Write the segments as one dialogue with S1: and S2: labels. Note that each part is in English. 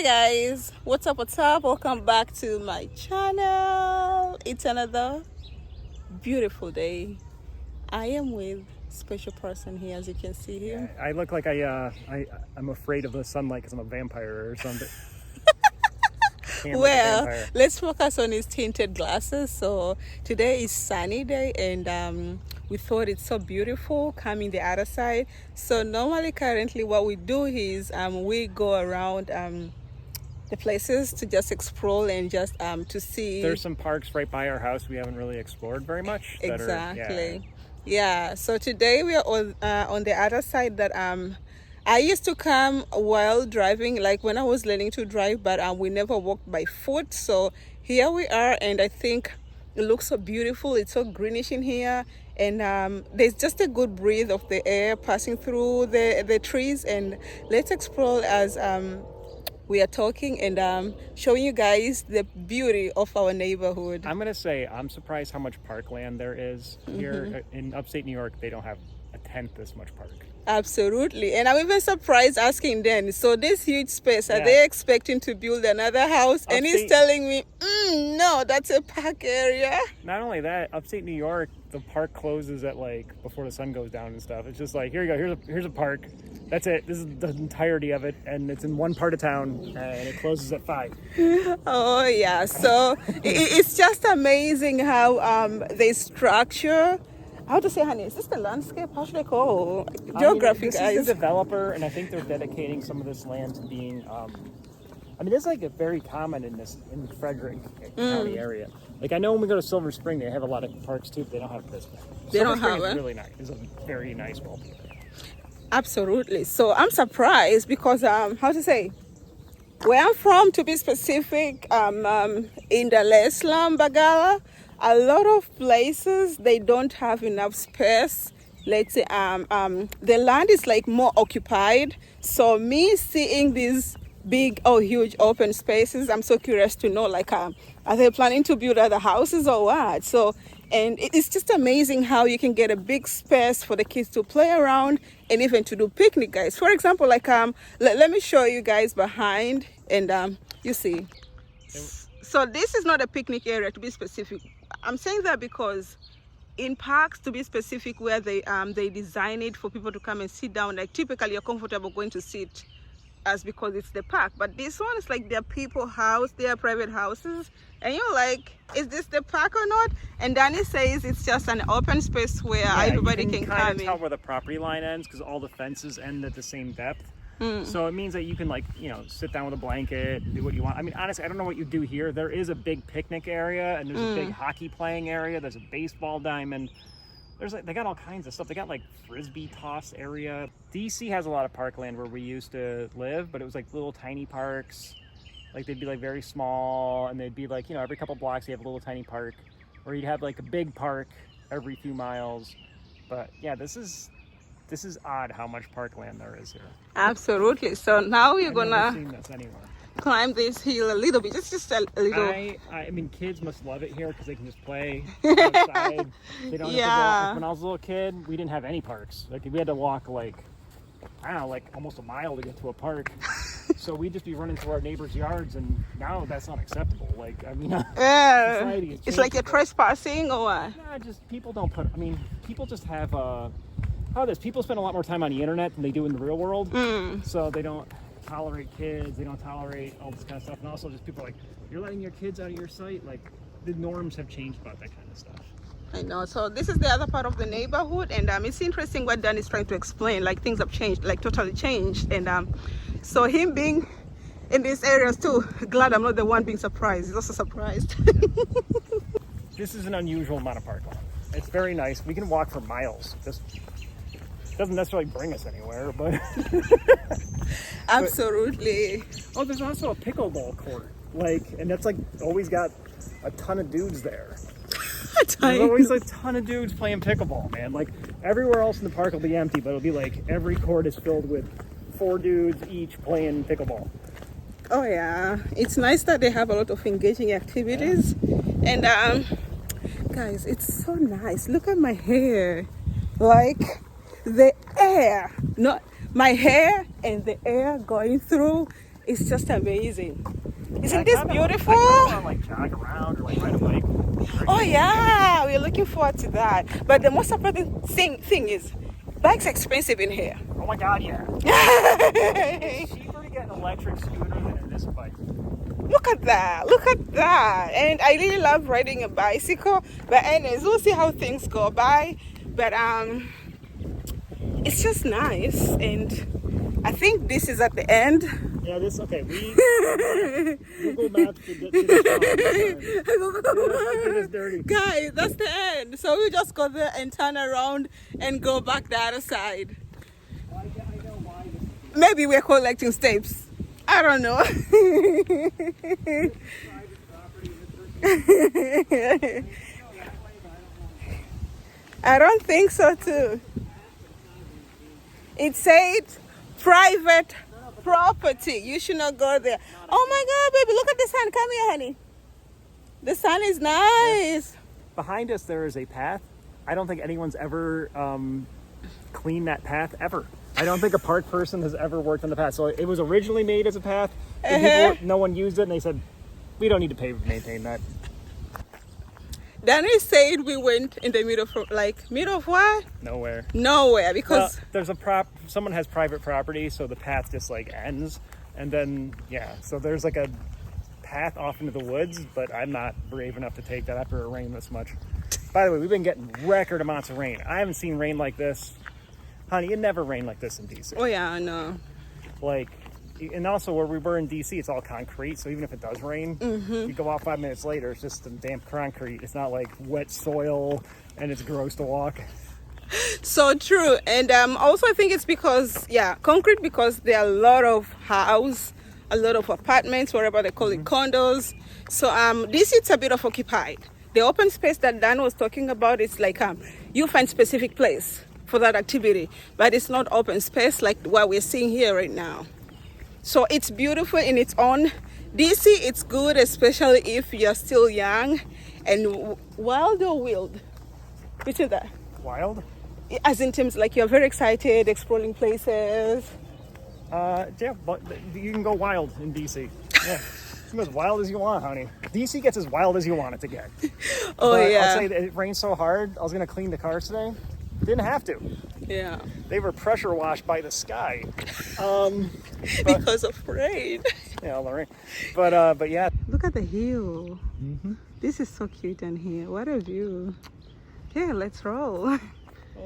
S1: Hi guys, what's up, welcome back to my channel. It's another beautiful day. I am with special person here, as you can see here.
S2: Yeah, I look like I'm afraid of the sunlight because I'm a vampire or something.
S1: Well, let's focus on his tinted glasses. So today is sunny day, and we thought it's so beautiful coming the other side. So normally, currently, what we do is we go around the places to just explore and just to see.
S2: There's some parks right by our house we haven't really explored very much.
S1: Exactly. Yeah. So today we are on the other side that I used to come while driving, like when I was learning to drive, but we never walked by foot. So here we are, and I think it looks so beautiful. It's so greenish in here, and there's just a good breeze of the air passing through the trees. And let's explore as we are talking and showing you guys the beauty of our neighborhood.
S2: I'm gonna say I'm surprised how much parkland there is here in upstate New York. They don't have a tenth this much park.
S1: Absolutely. And I'm even surprised asking them, so this huge space, are they expecting to build another house? And he's telling me, no, that's a park area.
S2: Not only that, upstate New York, the park closes at like before the sun goes down and stuff. It's just like, here you go, here's a park. That's it. This is the entirety of it, and it's in one part of town, and it closes at 5.
S1: Oh yeah. So it's just amazing how they structure. How to say, honey? Is this the landscape? How should I call geography,
S2: this
S1: guys?
S2: is the developer, and I think they're dedicating some of this land to being. It's like a very common in Frederick County area. Like I know when we go to Silver Spring, they have a lot of parks too, but they don't have this. Silver Spring is really nice. It's a very nice wallpaper.
S1: Absolutely. So I'm surprised because how to say, where I'm from, to be specific, in Dar es Salaam, Bagala, a lot of places they don't have enough space. Let's say the land is like more occupied. So me seeing these big huge open spaces, I'm so curious to know, like, are they planning to build other houses or what? So, and it's just amazing how you can get a big space for the kids to play around and even to do picnic, guys. For example, like let me show you guys behind, and you see. So this is not a picnic area, to be specific. I'm saying that because in parks, to be specific, where they design it for people to come and sit down, like typically you're comfortable going to sit as because it's the park, but this one is like their people house, their private houses, and you're like, is this the park or not? And Danny says it's just an open space where everybody can come in. You can
S2: tell where the property line ends because all the fences end at the same depth. So it means that you can, like, sit down with a blanket and do what you want. I mean, honestly, I don't know what you do here. There is a big picnic area, and there's a big hockey playing area. There's a baseball diamond. They got all kinds of stuff. They got like frisbee toss area. DC has a lot of parkland where we used to live, but it was like little tiny parks. Like they'd be like very small, and they'd be like, every couple blocks you have a little tiny park, or you'd have like a big park every few miles. But yeah, this is odd how much parkland there is here.
S1: Absolutely. So now you're
S2: I've never
S1: gonna
S2: seen this anywhere.
S1: Climb this hill a little bit, just a little.
S2: I mean, kids must love it here because they can just play outside. They don't have to walk. When I was a little kid, we didn't have any parks. Like we had to walk like almost a mile to get to a park. So we'd just be running through our neighbors' yards, and now that's not acceptable. Like, I mean, society
S1: it's like you're trespassing or what?
S2: Nah, just people don't put. I mean, people just have people spend a lot more time on the internet than they do in the real world. So they don't tolerate kids, they don't tolerate all this kind of stuff, and also just people are like, you're letting your kids out of your sight. Like the norms have changed about that kind of stuff.
S1: I know. So this is the other part of the neighborhood, and it's interesting what Dan is trying to explain. Like things have changed, like totally changed, and so him being in these areas too, glad I'm not the one being surprised. He's also surprised.
S2: This is an unusual amount of parkland. It's very nice. We can walk for miles. Just doesn't necessarily bring us anywhere, but
S1: absolutely.
S2: There's also a pickleball court, and that's like always got a ton of dudes there. There's always a ton of dudes playing pickleball, man. Like everywhere else in the park will be empty, but it'll be like every court is filled with 4 dudes each playing pickleball.
S1: Oh yeah, it's nice that they have a lot of engaging activities, and guys, it's so nice. Look at my hair, like the air, not my hair and the air going through It's just amazing.
S2: I
S1: Isn't this
S2: kinda-
S1: beautiful?
S2: I kinda wanna, like jog around or like ride a bike.
S1: Oh yeah, we're looking forward to that. But the most surprising thing is, bikes expensive in here.
S2: Oh my god, yeah. It's cheaper to get an electric scooter than it is a bike.
S1: Look at that! Look at that! And I really love riding a bicycle. But anyways, we'll see how things go by. But it's just nice, and I think this is at the end.
S2: Yeah, this okay. Google Maps to get to the top. It is dirty.
S1: Guys, that's the end. So we just go there and turn around and go back the other side.
S2: I know why this is
S1: Maybe we're collecting steps. I don't know.
S2: private property.
S1: I don't think so too. It said private property. You should not go there. Oh my God, baby, look at the sun. Come here, honey. The sun is nice.
S2: Behind us, there is a path. I don't think anyone's ever cleaned that path ever. I don't think a park person has ever worked on the path. So it was originally made as a path. And no one used it, and they said, we don't need to pay to maintain that.
S1: Danny said we went in the middle of middle of what?
S2: Nowhere.
S1: Nowhere, because
S2: There's someone has private property, so the path just like ends, and then so there's like a path off into the woods, but I'm not brave enough to take that after it rained this much. By the way, we've been getting record amounts of rain. I haven't seen rain like this, honey. It never rained like this in DC.
S1: oh yeah, I know.
S2: And also where we were in DC, it's all concrete, so even if it does rain, you go out 5 minutes later, it's just some damp concrete. It's not like wet soil and it's gross to walk.
S1: So true. And also I think it's because concrete, because there are a lot of a lot of apartments, wherever they call it, condos. So this is a bit of occupied. The open space that Dan was talking about is like you find specific place for that activity, but it's not open space like what we're seeing here right now. So it's beautiful in its own. DC, it's good, especially if you're still young and wild or wild. Between that.
S2: Wild?
S1: As in terms like you're very excited, exploring places.
S2: Yeah, but you can go wild in DC. Yeah. You can go as wild as you want, honey. DC gets as wild as you want it to get.
S1: Oh,
S2: but
S1: yeah.
S2: I'll say that it rained so hard, I was going to clean the cars today. Didn't have to.
S1: Yeah.
S2: They were pressure washed by the sky.
S1: Because of rain.
S2: Yeah, all the rain. But yeah.
S1: Look at the hill. This is so cute in here. What a view. Okay, let's roll.
S2: Oh,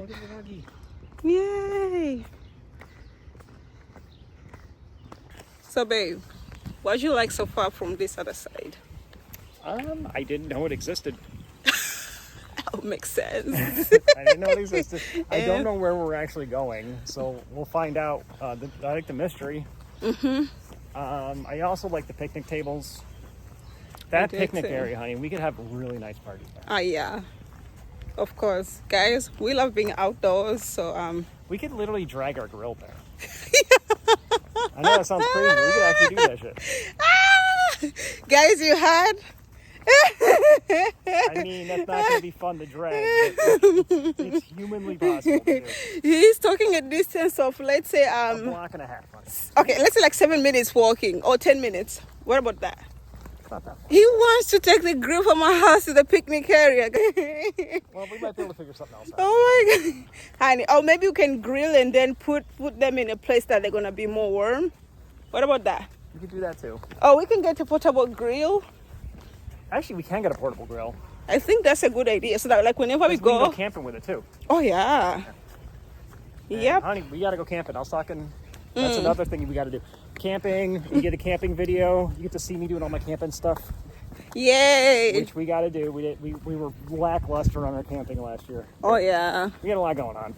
S2: look at the doggy.
S1: Yay. So babe, what do you like so far from this other side?
S2: I didn't know it existed.
S1: Oh, makes sense.
S2: I didn't know it existed. I don't know where we're actually going, so we'll find out. I like the mystery. I also like the picnic tables. That picnic area, honey, we could have really nice parties there.
S1: Yeah. Of course. Guys, we love being outdoors, so
S2: we could literally drag our grill there. I know that sounds crazy. We could actually do that shit.
S1: Guys, you heard?
S2: I mean, that's not going to be fun to drag. It's humanly possible to do.
S1: He's talking a distance of, let's say,
S2: A block and a half. Honey.
S1: okay, let's say like 7 minutes walking or 10 minutes. What about that?
S2: It's not that far.
S1: He wants to take the grill from our house to the picnic area.
S2: Well, we might be able to figure something else out.
S1: Oh my God. Honey, or maybe you can grill and then put them in a place that they're going to be more warm. What about that?
S2: We could do that too.
S1: Oh, we can get a portable grill.
S2: Actually, we can get a portable grill.
S1: I think that's a good idea. So that like whenever we
S2: We can
S1: go.
S2: go camping with it too.
S1: Oh yeah.
S2: And,
S1: Yep.
S2: honey, we got to go camping. I was talking. That's another thing we got to do. Camping. You get a camping video. You get to see me doing all my camping stuff,
S1: Yay.
S2: which we got to do. We were lackluster on our camping last year.
S1: Oh yeah.
S2: We had a lot going on.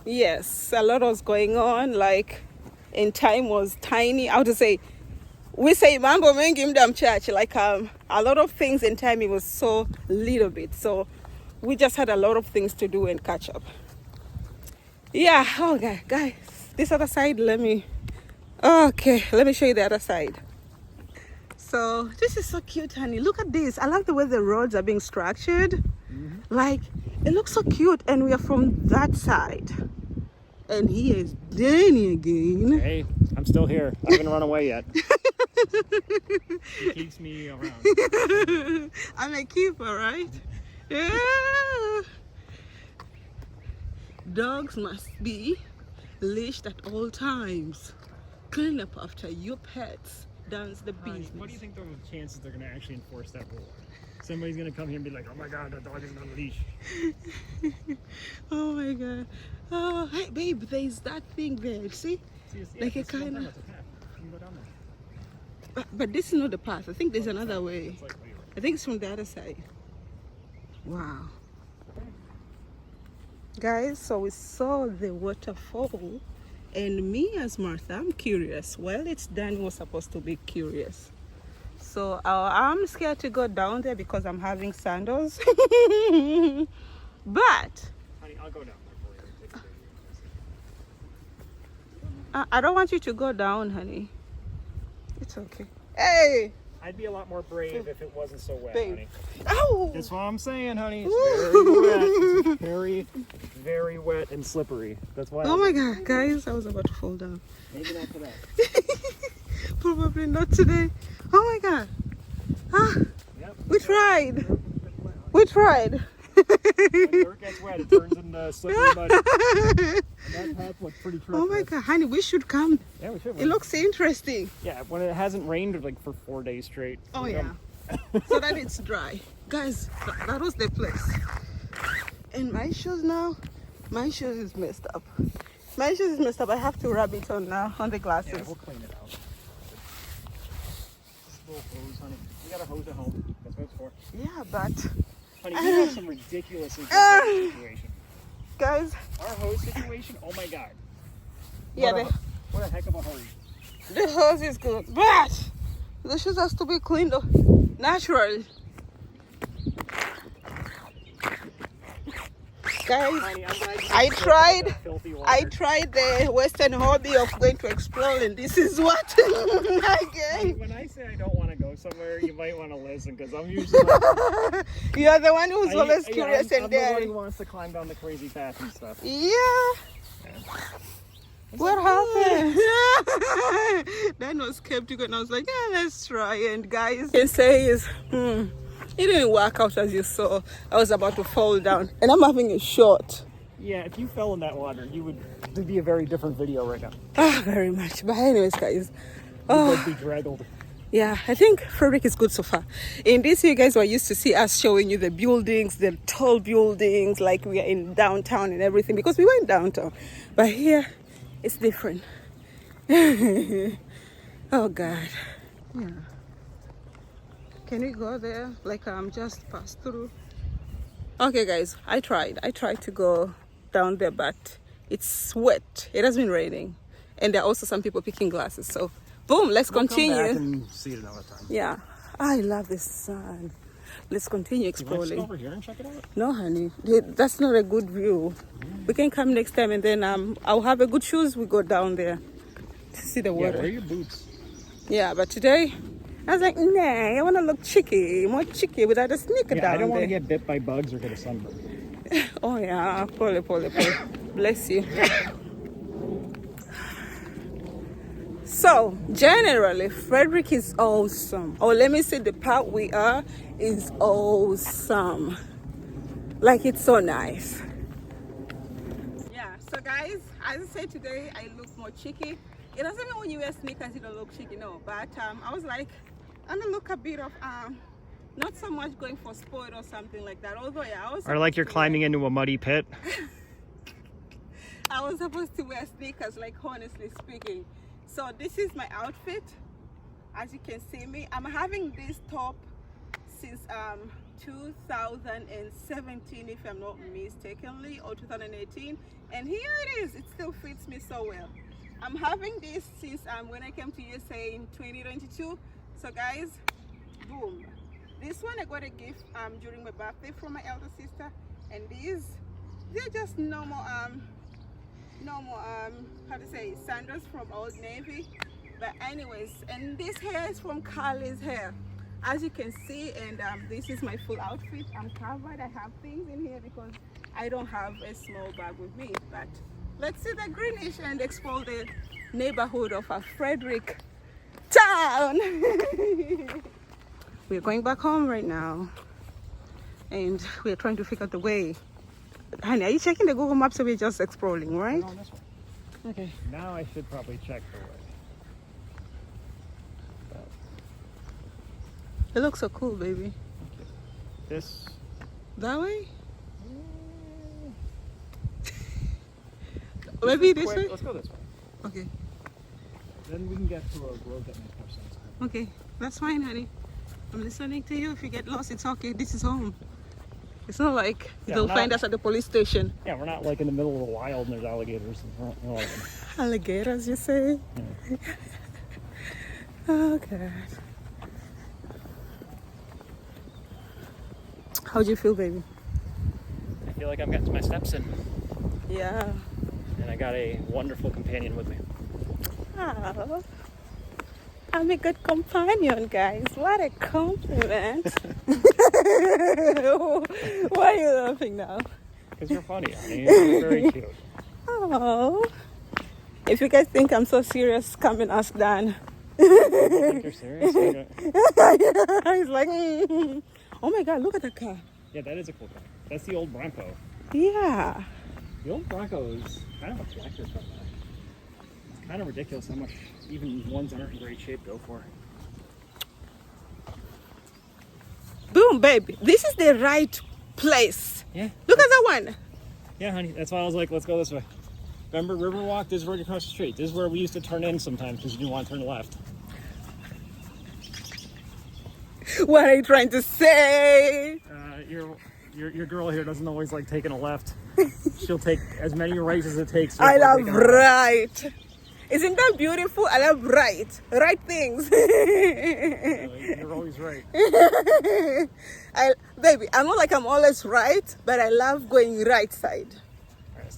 S1: Yes, a lot was going on. Like, in time was tiny. I would say, we say mambo mengi mdam church. Like a lot of things in time. It was so little bit. So we just had a lot of things to do and catch up. Yeah. Okay, guys. This other side. Let me show you the other side. So this is so cute, honey. Look at this. I love the way the roads are being structured. Like, it looks so cute. And we are from that side. And here is Danny again.
S2: Hey, I'm still here. I haven't run away yet. He keeps me around.
S1: I'm a keeper, right? Yeah. Dogs must be leashed at all times. Clean up after your pets. That's the business.
S2: What do you think the chances they're going to actually enforce that rule? Somebody's going to come here and be like, oh my God, that dog isn't on a leash.
S1: Oh my God. Oh, hey, babe, there's that thing there. See? Like a kind of...
S2: You can go down there.
S1: But this is not the path. I think there's another way.
S2: It's like, wait,
S1: I think it's from the other side. Wow. Guys, so we saw the waterfall. And me as Martha, I'm curious. Well, it's Dan was supposed to be curious. So I'm scared to go down there because I'm having sandals. But
S2: honey, I'll go down there for you.
S1: I don't want you to go down, honey. It's okay. Hey!
S2: I'd be a lot more brave if it wasn't so wet,
S1: Babe.
S2: honey.
S1: Ow!
S2: That's what I'm saying, honey. It's very wet. It's very, very wet and slippery. That's why.
S1: Oh my God, guys, I was about to fall down.
S2: Maybe not today.
S1: Probably not today. Oh my God. Ah,
S2: Yep.
S1: we tried. We tried.
S2: When dirt gets wet, it turns into slippery mud. And that path looks pretty treacherous.
S1: Oh my God, honey, we should come.
S2: Yeah, we should.
S1: It looks interesting.
S2: Yeah, when it hasn't rained like for 4 days straight.
S1: Oh
S2: we
S1: yeah.
S2: come.
S1: So that it's dry. Guys, that was the place. And my shoes now, my shoes is messed up. My shoes is messed up. I have to rub it on now, on the glasses.
S2: Yeah, we'll clean it out. Just a little hose, honey. We got a hose at home. That's what it's for.
S1: Yeah, but
S2: Honey, we have some ridiculously good hose situation.
S1: guys,
S2: Our hose situation, oh my God.
S1: yeah,
S2: What a heck of a hose.
S1: the hose is good, but the shoes has to be cleaned up naturally. Guys,
S2: Honey, I'm glad you
S1: I
S2: didn't
S1: tried.
S2: that filthy water.
S1: I tried the Western hobby of going to explore, and this is what I
S2: Honey,
S1: get.
S2: when I say I don't want to go somewhere, you might want to listen because I'm usually like,
S1: You're the one who's always
S2: yeah,
S1: curious
S2: I'm
S1: and
S2: the one who
S1: daring.
S2: wants to climb down the crazy path and stuff.
S1: Yeah. What happened? That was skeptical, and I was like, yeah, let's try. And guys, can say is, it didn't work out as you saw. I was about to fall down, and I'm having a shot.
S2: Yeah, if you fell in that water, it'd be a very different video right now.
S1: Ah, very much. But anyways, guys,
S2: You would be draggled.
S1: yeah, I think Frederick is good so far. In this, you guys were used to see us showing you the buildings, the tall buildings, like we are in downtown and everything, because we went downtown. But here, it's different. Oh God. Yeah. Can we go there? Like just pass through. Okay, guys, I tried to go down there, but it's wet. It has been raining, and there are also some people picking glasses. So, boom, let's continue.
S2: Come back and see it another time.
S1: Yeah, I love the sun. Let's continue
S2: You want to
S1: exploring.
S2: go over here and check it out?
S1: No, honey, that's not a good view. We can come next time, and then I'll have a good shoes. We go down there to see the
S2: Yeah,
S1: water.
S2: wear your boots.
S1: Yeah, but today I was like, nah, I want to look cheeky, more cheeky without a sneaker
S2: Yeah,
S1: down
S2: I don't want to
S1: there.
S2: get bit by bugs or get a sunburn.
S1: Oh yeah, Polly. Bless you. So generally, Frederick is awesome. Or let me say, the part we are is awesome. Like, it's so nice. Yeah. So guys, as I said today, I look more cheeky. It doesn't mean when you wear sneakers you don't look cheeky, no. But I was like, I'm gonna look a bit of not so much going for sport or something like that. Although yeah, I was.
S2: Or like you're climbing into a muddy pit.
S1: I was supposed to wear sneakers, like honestly speaking. So this is my outfit. As you can see me, I'm having this top since 2017, if I'm not mistakenly, or 2018. And here it is. It still fits me so well. I'm having this since when I came to USA in 2022. So guys, boom. This one I got a gift during my birthday from my elder sister, and they're just normal how to say, sandals from Old Navy. But anyways, and this hair is from Carly's hair, as you can see. And this is my full outfit. I'm covered. I have things in here because I don't have a small bag with me. But let's see the greenish and explore the neighborhood of Frederick town. We're going back home right now, and we're trying to figure out the way. Honey, are you checking the Google Maps or we're just exploring, right?
S2: On this one.
S1: Okay.
S2: Now I should probably check the way.
S1: It looks so cool, baby.
S2: Okay. This.
S1: That way? Maybe this way?
S2: Let's go this way.
S1: Okay.
S2: Then we can get to a road that makes more sense.
S1: Okay, that's fine, honey. I'm listening to you. If you get lost, it's okay. This is home. It's not like they'll find us at the police station.
S2: Yeah, we're not like in the middle of the wild and there's alligators.
S1: Alligators, you say?
S2: Yeah.
S1: Oh, God. How do you feel, baby?
S2: I feel like I'm getting my steps in.
S1: Yeah.
S2: And I got a wonderful companion with me.
S1: Oh, I'm a good companion, guys. What a compliment. Why are you laughing now?
S2: Because you're funny, honey. You're very cute.
S1: Oh. If you guys think I'm so serious, come and ask Dan.
S2: I think you're serious?
S1: He's like, oh my God, look at the car.
S2: Yeah, that is a cool car. That's the old Bronco.
S1: Yeah.
S2: The old Bronco is kind of a collector's car. It's kind of ridiculous how much even ones that aren't in great shape go for.
S1: Boom, baby. This is the right place.
S2: Yeah.
S1: Look at that one.
S2: Yeah, honey. That's why I was like, let's go this way. Remember Riverwalk? This is right across the street. This is where we used to turn in sometimes because you didn't want to turn left.
S1: What are you trying to say?
S2: Your girl here doesn't always like taking a left. She'll take as many rights as it takes.
S1: I love right. Isn't that beautiful? I love right. Right things.
S2: You're always right.
S1: Baby, I'm not like I'm always right, but I love going right side.
S2: All right,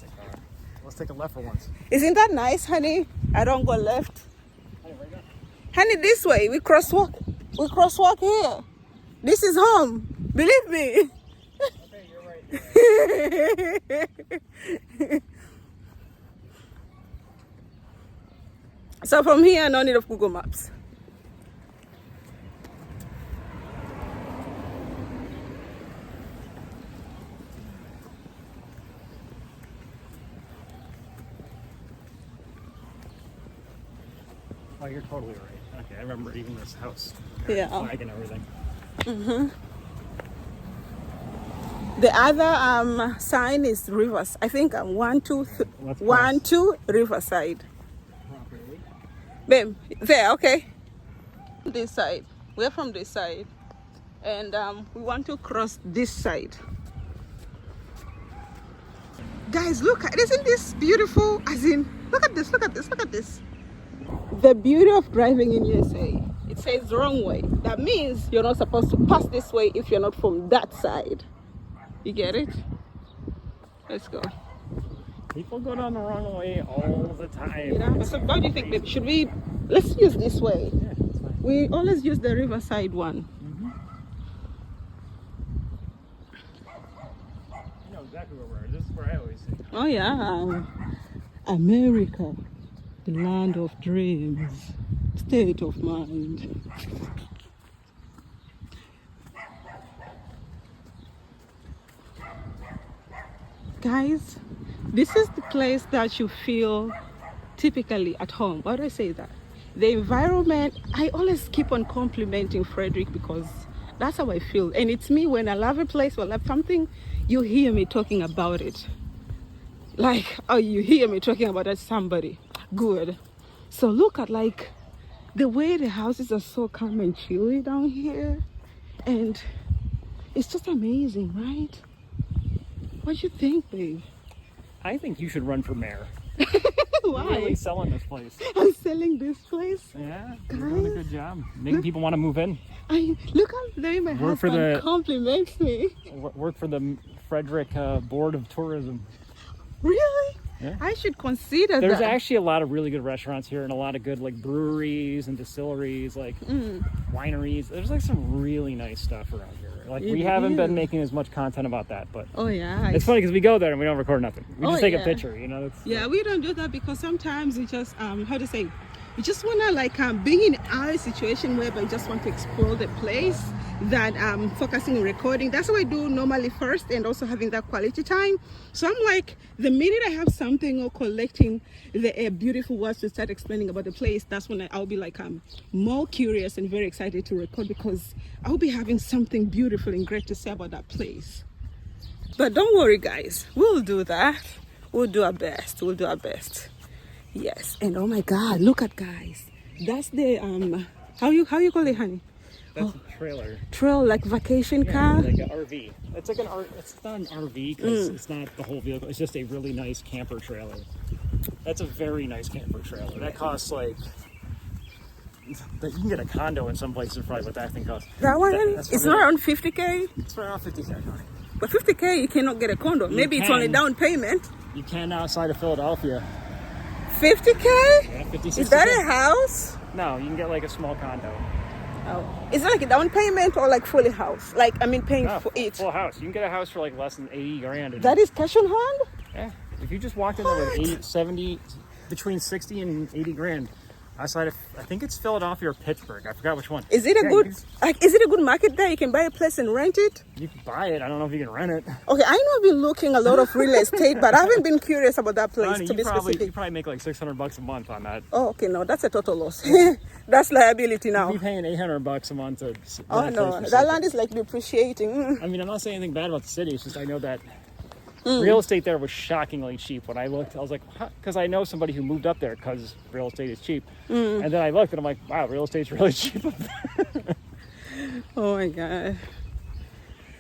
S2: let's take a left for once.
S1: Isn't that nice, honey? I don't go left.
S2: Honey, where you going?
S1: Honey, this way. We crosswalk. We crosswalk here. This is home. Believe me.
S2: Okay, you're right.
S1: So from here, no need of Google Maps.
S2: Oh, you're totally right. Okay, I remember even this house.
S1: Yeah.
S2: Flag and everything.
S1: Mm-hmm. The other sign is Rivers. I think 1, 2, 1, 2 Riverside.
S2: Properly.
S1: Babe, there, okay. This side. We're from this side. And we want to cross this side. Guys, look, isn't this beautiful? As in, look at this, look at this, look at this. The beauty of driving in USA, it says wrong way. That means you're not supposed to pass this way if you're not from that side. You get it? Let's go.
S2: People go down the wrong way all the time.
S1: Yeah. So what do you think, babe? Should we, let's use this way.
S2: Yeah, that's fine.
S1: We always use the riverside one.
S2: Mm-hmm. You know exactly where we're at. This is where I always sit.
S1: Oh yeah. America, the land of dreams, state of mind. Guys, this is the place that you feel typically at home. Why do I say that? The environment, I always keep on complimenting Frederick because that's how I feel. And it's me, when I love a place or love something, you hear me talking about it. Like, oh, you hear me talking about it, somebody. Good. So look at like the way the houses are so calm and chilly down here. And it's just amazing, right? What do you think, babe?
S2: I think you should run for mayor.
S1: Why?
S2: You're really selling this place.
S1: I'm selling this place.
S2: Yeah, you're doing a good job. Making people want to move in.
S1: Look how the way my husband compliments me.
S2: Work for the Frederick Board of Tourism.
S1: Really?
S2: Yeah.
S1: I should consider
S2: There's
S1: that.
S2: actually a lot of really good restaurants here and a lot of good like breweries and distilleries, like wineries. There's like some really nice stuff around here. Like,
S1: You
S2: we haven't been
S1: do.
S2: making as much content about that, but
S1: Oh yeah.
S2: it's funny because we go there and we don't record nothing. We just
S1: Oh,
S2: take a
S1: yeah.
S2: picture, you know. It's,
S1: Yeah, we don't do that because sometimes we just how to say, we just wanna like be in our situation where we just want to explore the place than focusing on recording. That's what I do normally first, and also having that quality time. So I'm like, the minute I have something or collecting the beautiful words to start explaining about the place, that's when I'll be like more curious and very excited to record, because I'll be having something beautiful and great to say about that place. But don't worry, guys, we'll do that. We'll do our best. We'll do our best. Yes. And oh my God, look at, guys. That's the how you call it, honey?
S2: that's a trailer.
S1: Trail, like vacation car.
S2: Like an RV. It's like it's not an RV because it's not the whole vehicle. It's just a really nice camper trailer. That's a very nice camper trailer. That costs like, you can get a condo in some places, probably what that thing costs.
S1: That one,
S2: That's
S1: it's
S2: probably-
S1: not around 50K.
S2: It's around 50K.
S1: But 50K, you cannot get a condo. Maybe it's only
S2: can.
S1: down payment.
S2: You can outside of Philadelphia.
S1: 50K?
S2: Yeah, 50, 60K.
S1: Is that a house?
S2: No, you can get like a small condo.
S1: Oh. Is it like a down payment or like fully house? Like, I mean, paying
S2: No,
S1: for it.
S2: full house. You can get a house for like less than 80 grand.
S1: That is cash on hand?
S2: Yeah. If you just walked in there with
S1: What?
S2: 80, 70, between 60 and 80 grand, outside of, I think it's Philadelphia or Pittsburgh. I forgot which one.
S1: Is it a
S2: Yeah,
S1: good,
S2: you
S1: like, is it a good market there? You can buy a place and rent it?
S2: can buy it. I don't know if you can rent it.
S1: Okay, I know I've been looking a lot of real estate, but I haven't been curious about that place,
S2: Honey,
S1: to be
S2: you
S1: specific.
S2: probably make like $600 a month on that.
S1: Oh, okay, no, that's a total loss. That's liability now.
S2: You'd be paying $800 a month to
S1: Oh
S2: rent a
S1: no,
S2: place for
S1: that
S2: sale.
S1: land is like depreciating.
S2: I mean, I'm not saying anything bad about the city. It's just I know that real estate there was shockingly cheap. When I looked, I was like, because I know somebody who moved up there because real estate is cheap. And then I looked and I'm like, wow, real estate's really cheap up there.
S1: Oh my God.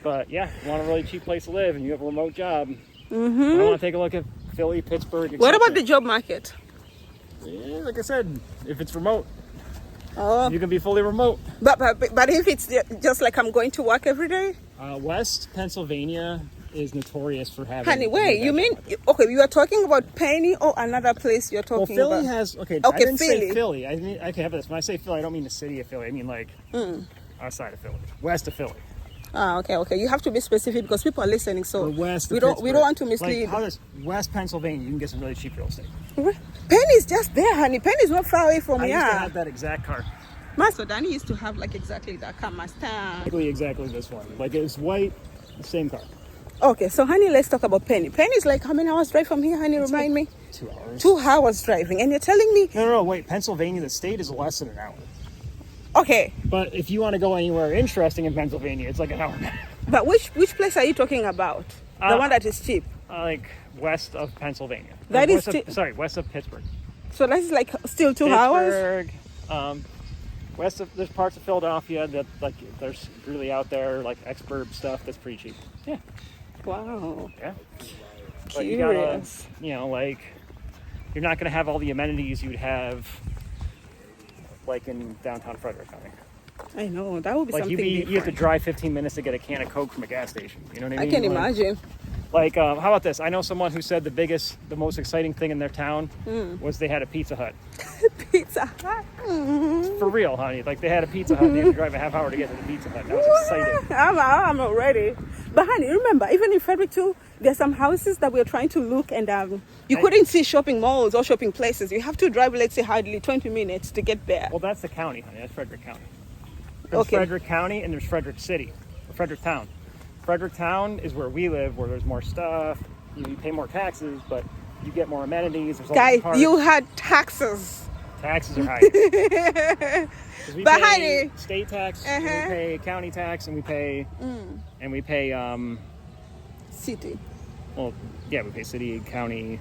S2: But yeah, you want a really cheap place to live and you have a remote job. I want to take a look at Philly, Pittsburgh,
S1: What
S2: etc.
S1: about the job market?
S2: Yeah, like I said, if it's remote,
S1: Oh,
S2: you can be fully remote.
S1: but if it's just like I'm going to work every day?
S2: West Pennsylvania is notorious for having.
S1: Honey, wait, you
S2: bad
S1: mean,
S2: job market.
S1: okay, you are talking about Penny or another place you're
S2: Well,
S1: talking
S2: Philly
S1: about?
S2: has I
S1: Okay,
S2: didn't
S1: Philly.
S2: say Philly. I mean, okay, have this. When I say Philly, I don't mean the city of Philly. I mean like outside of Philly, west of Philly.
S1: Ah, okay. You have to be specific because people are listening, so
S2: Or west.
S1: we
S2: of
S1: don't
S2: Pittsburgh.
S1: want to mislead.
S2: Like, how does West Pennsylvania? You can get some really cheap real estate.
S1: Penny's just there, honey. Penny's not far away from
S2: I used to
S1: here.
S2: have that exact car.
S1: Master Danny used to have like exactly that car, Mustang.
S2: Exactly this one. Like it was white, the same car.
S1: Okay, so honey, let's talk about Penny. Penny's like how many hours drive from here, honey? Remind me.
S2: 2 hours.
S1: 2 hours driving, and you're telling me,
S2: No, wait. Pennsylvania, the state is less than an hour.
S1: okay,
S2: But if you want to go anywhere interesting in Pennsylvania, it's like an hour.
S1: but which place are you talking about? The one that is cheap.
S2: Like west of Pennsylvania.
S1: That is
S2: west of Pittsburgh.
S1: So that's like still 2 hours.
S2: Pittsburgh, west of there's parts of Philadelphia that like there's really out there like expert stuff that's pretty cheap. Yeah,
S1: Wow.
S2: yeah. But you gotta,
S1: Curious.
S2: like you're not gonna have all the amenities you'd have like in downtown Frederick County.
S1: I know that would be
S2: Like
S1: something
S2: you have to
S1: different.
S2: drive 15 minutes to get a can of Coke from a gas station. You know what I
S1: I
S2: mean?
S1: can
S2: Like-
S1: imagine.
S2: Like, how about this? I know someone who said the most exciting thing in their town was they had a Pizza Hut.
S1: Pizza Hut.
S2: For real, honey. Like, they had a Pizza Hut and they had to drive a half hour to get to the Pizza Hut. That was exciting.
S1: I'm not ready. But honey, remember, even in Frederick too, there's some houses that we're trying to look, and you couldn't see shopping malls or shopping places. You have to drive, let's say, hardly 20 minutes to get there.
S2: Well, that's the county, honey. That's Frederick County. There's
S1: Okay.
S2: Frederick County and there's Frederick City, or Frederick Town. Frederick Town is where we live, where there's more stuff. You pay more taxes, but you get more amenities. There's all
S1: Guys,
S2: these parks.
S1: you had taxes.
S2: Taxes are higher. 'Cause we
S1: But
S2: pay
S1: honey-
S2: state tax, and we pay county tax, and we pay
S1: City.
S2: well, yeah, we pay city, county,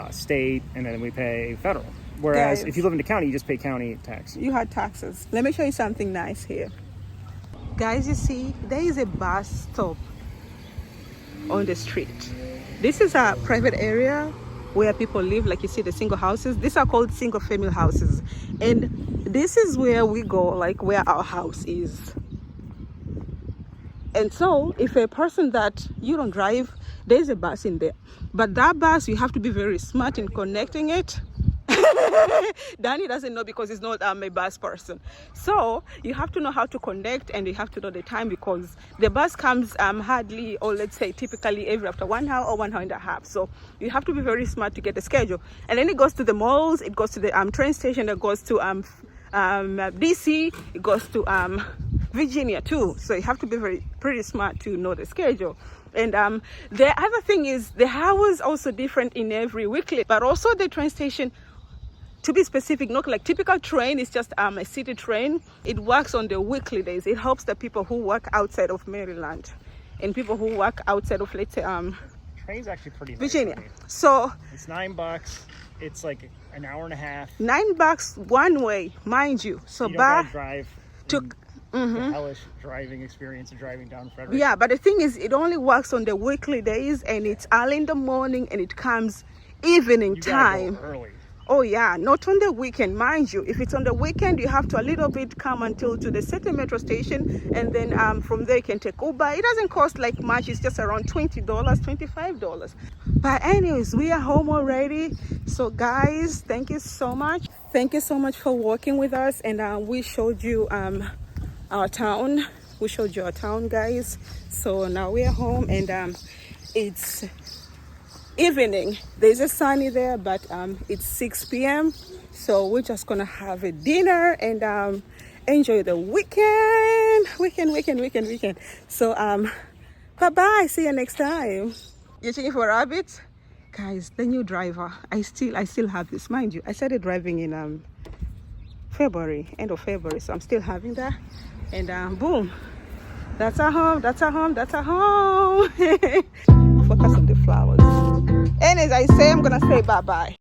S2: state, and then we pay federal. Whereas
S1: Guys.
S2: if you live in the county, you just pay county tax.
S1: You had taxes. Let me show you something nice here. Guys, you see, there is a bus stop on the street. This is a private area where people live, like you see the single houses. These are called single family houses. And this is where we go, like where our house is. And so if a person that you don't drive, there's a bus in there. But that bus, you have to be very smart in connecting it. Danny doesn't know because he's not a bus person. So you have to know how to connect, and you have to know the time, because the bus comes hardly, or let's say typically every after 1 hour or 1 hour and a half. So you have to be very smart to get the schedule. And then it goes to the malls, it goes to the train station, it goes to DC, it goes to Virginia too. So you have to be pretty smart to know the schedule. And the other thing is the hours also different in every weekly, but also the train station, to be specific, not like typical train is just a city train. It works on the weekly days. It helps the people who work outside of Maryland and people who work outside of, let's say,
S2: train's actually pretty nice.
S1: Virginia. So
S2: it's $9. It's like an hour and a half.
S1: $9 one way, mind you. So
S2: you don't gotta drive.
S1: Took.
S2: The hellish driving experience of driving down Frederick.
S1: Yeah, but the thing is, it only works on the weekly days, and it's early in the morning, and it comes evening time.
S2: Go early.
S1: Oh yeah, not on the weekend, mind you. If it's on the weekend, you have to a little bit come until to the city metro station, and then from there you can take Uber. It doesn't cost like much. It's just around $20, $25. But anyways, we are home already. So guys, thank you so much. Thank you so much for working with us, and we showed you our town. We showed you our town, guys. So now we are home, and it's evening. There's a sunny there, but it's 6 p.m. So we're just gonna have a dinner and enjoy the weekend. So bye bye, see you next time. You're checking for rabbits, guys. The new driver, I still have this, mind you. I started driving in February, end of February, so I'm still having that. And boom, that's our home. Focus on the flowers. Anyways, I'm gonna say bye bye.